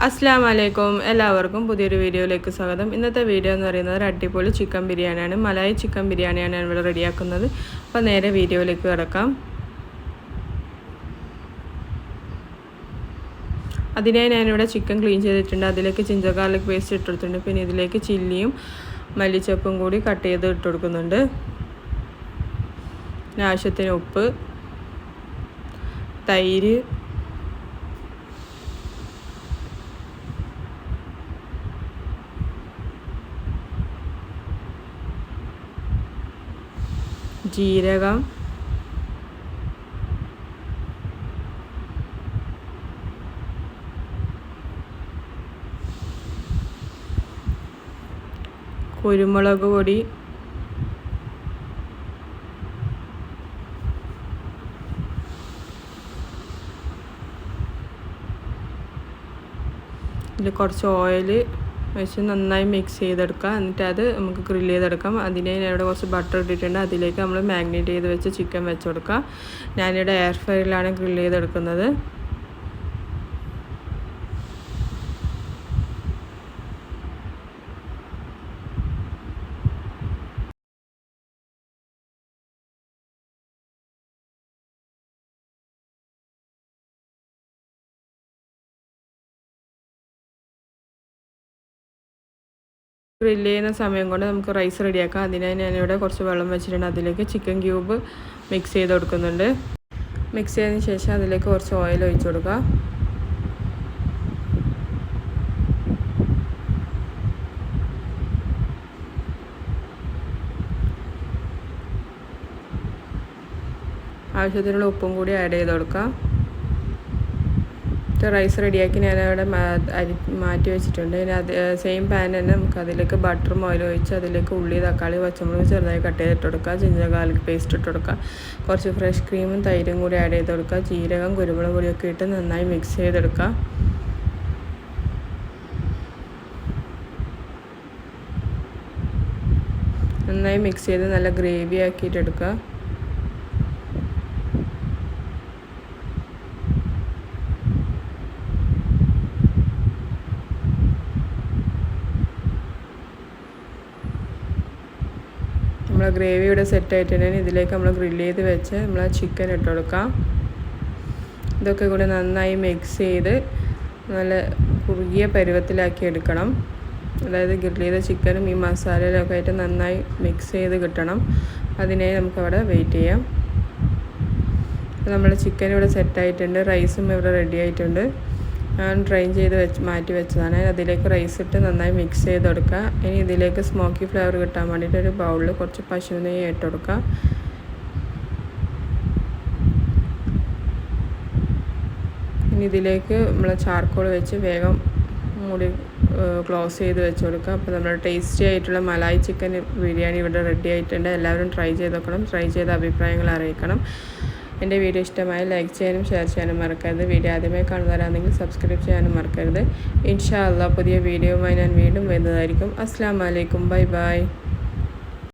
അസ്സലാമു അലൈക്കും എല്ലാവർക്കും പുതിയൊരു വീഡിയോയിലേക്ക് സ്വാഗതം. ഇന്നത്തെ വീഡിയോ എന്ന് പറയുന്നത് ഒരു അടിപൊളി ചിക്കൻ ബിരിയാണിയാണ്. മലായി ചിക്കൻ ബിരിയാണിയാണ് ഞാൻ ഇവിടെ റെഡിയാക്കുന്നത്. അപ്പോൾ നേരെ വീഡിയോയിലേക്ക് കിടക്കാം. അതിനായി ഞാനിവിടെ ചിക്കൻ ക്ലീൻ ചെയ്തിട്ടുണ്ട്. അതിലേക്ക് ജിഞ്ചർ ഗാർലിക് പേസ്റ്റ് ഇട്ടെടുത്തിട്ടുണ്ട്. പിന്നെ ഇതിലേക്ക് ചില്ലിയും മല്ലിച്ചപ്പും കൂടി കട്ട് ചെയ്ത് ഇട്ട് കൊടുക്കുന്നുണ്ട്. പിന്നെ ആവശ്യത്തിന് ഉപ്പ്, തൈര്, ജീരകം, കുരുമുളക് പൊടി, ഇതിൽ കുറച്ച് ഓയിൽ വെച്ച് നന്നായി മിക്സ് ചെയ്തെടുക്കാം. എന്നിട്ട് അത് നമുക്ക് ഗ്രില്ല് ചെയ്തെടുക്കാം. അതിനെ ഞാനിവിടെ കുറച്ച് ബട്ടർ ഇട്ടിട്ടുണ്ട്. അതിലേക്ക് നമ്മൾ മാഗ്നേറ്റ് ചെയ്ത് വെച്ച് ചിക്കൻ വെച്ച് കൊടുക്കാം. ഞാനിവിടെ എയർ ഫ്രയറിലാണ് ഗ്രില്ല് ചെയ്തെടുക്കുന്നത്. ഗ്രില്ല് ചെയ്യുന്ന സമയം കൊണ്ട് നമുക്ക് റൈസ് റെഡിയാക്കാം. അതിനായി ഞാനിവിടെ കുറച്ച് വെള്ളം വെച്ചിട്ടുണ്ട്. അതിലേക്ക് ചിക്കൻ ക്യൂബ് മിക്സ് ചെയ്ത് കൊടുക്കുന്നുണ്ട്. മിക്സ് ചെയ്തതിന് ശേഷം അതിലേക്ക് കുറച്ച് ഓയിൽ ഒഴിച്ച് കൊടുക്കുക. ആവശ്യത്തിനുള്ള ഉപ്പും കൂടി ആഡ് ചെയ്ത് കൊടുക്കാം. റൈസ് റെഡിയാക്കി ഞാനവിടെ മാറ്റി വെച്ചിട്ടുണ്ട്. ഇനി അത് സെയിം പാൻ തന്നെ നമുക്ക് അതിലേക്ക് ബട്ടറും ഓയിലും ഒഴിച്ച് അതിലേക്ക് ഉള്ളി, തക്കാളി, പച്ചമുളക് ചെറുതായി കട്ട് ചെയ്തിട്ട് കൊടുക്കുക. ജിഞ്ചർ ഗാർലിക് പേസ്റ്റ് ഇട്ട് കൊടുക്കുക. കുറച്ച് ഫ്രഷ് ക്രീമും തൈരും കൂടി ആഡ് ചെയ്ത് കൊടുക്കുക. ജീരകം, കുരുമുളക് പൊടിയൊക്കെ ഇട്ട് നന്നായി മിക്സ് ചെയ്തെടുക്കുക. നന്നായി മിക്സ് ചെയ്ത് നല്ല ഗ്രേവി ആക്കിയിട്ടെടുക്കുക. നമ്മൾ ഗ്രേവി ഇവിടെ സെറ്റ് ആയിട്ടുണ്ടെങ്കിൽ ഇതിലേക്ക് നമ്മൾ ഗ്രില്ല് ചെയ്ത് വെച്ച് നമ്മൾ ചിക്കൻ ഇട്ട് കൊടുക്കാം. ഇതൊക്കെ കൂടി നന്നായി മിക്സ് ചെയ്ത് നല്ല കുറുകിയ പരുവത്തിലാക്കി എടുക്കണം. അതായത് ഗ്രില്ല് ചെയ്ത ചിക്കനും ഈ മസാലയിലൊക്കെ ആയിട്ട് നന്നായി മിക്സ് ചെയ്ത് കിട്ടണം. അതിനായി നമുക്കവിടെ വെയിറ്റ് ചെയ്യാം. അപ്പോൾ നമ്മുടെ ചിക്കൻ ഇവിടെ സെറ്റായിട്ടുണ്ട്. റൈസും ഇവിടെ റെഡി ആയിട്ടുണ്ട്. ഞാൻ ഡ്രെയിൻ ചെയ്ത് മാറ്റി വെച്ചതാണ്. അതിലേക്ക് റൈസ് ഇട്ട് നന്നായി മിക്സ് ചെയ്ത് കൊടുക്കുക. ഇനി ഇതിലേക്ക് സ്മോക്കി ഫ്ലേവർ കിട്ടാൻ വേണ്ടിയിട്ട് ഒരു ബൗളിൽ കുറച്ച് പശു നെയ്യ് ഇട്ട് കൊടുക്കുക. ഇനി ഇതിലേക്ക് നമ്മൾ ചാർക്കോൾ വെച്ച് വേഗം മൂടി ക്ലോസ് ചെയ്ത് വെച്ച് കൊടുക്കുക. അപ്പോൾ നമ്മൾ ടേസ്റ്റി ആയിട്ടുള്ള മലായി ചിക്കൻ ബിരിയാണി ഇവിടെ റെഡി ആയിട്ടുണ്ട്. എല്ലാവരും ട്രൈ ചെയ്ത് നോക്കണം. ട്രൈ ചെയ്ത അഭിപ്രായങ്ങൾ അറിയിക്കണം. എൻ്റെ വീഡിയോ ഇഷ്ടമായി ലൈക്ക് ചെയ്യാനും ഷെയർ ചെയ്യാനും മറക്കരുത്. വീഡിയോ ആദ്യമായി കാണുന്നവരാണെങ്കിൽ സബ്സ്ക്രൈബ് ചെയ്യാനും മറക്കരുത്. ഇൻഷാ അല്ലാഹ് പുതിയ വീഡിയോയുമായി ഞാൻ വീണ്ടും വരുന്നതായിരിക്കും. അസ്സലാമു അലൈക്കും. Bye bye.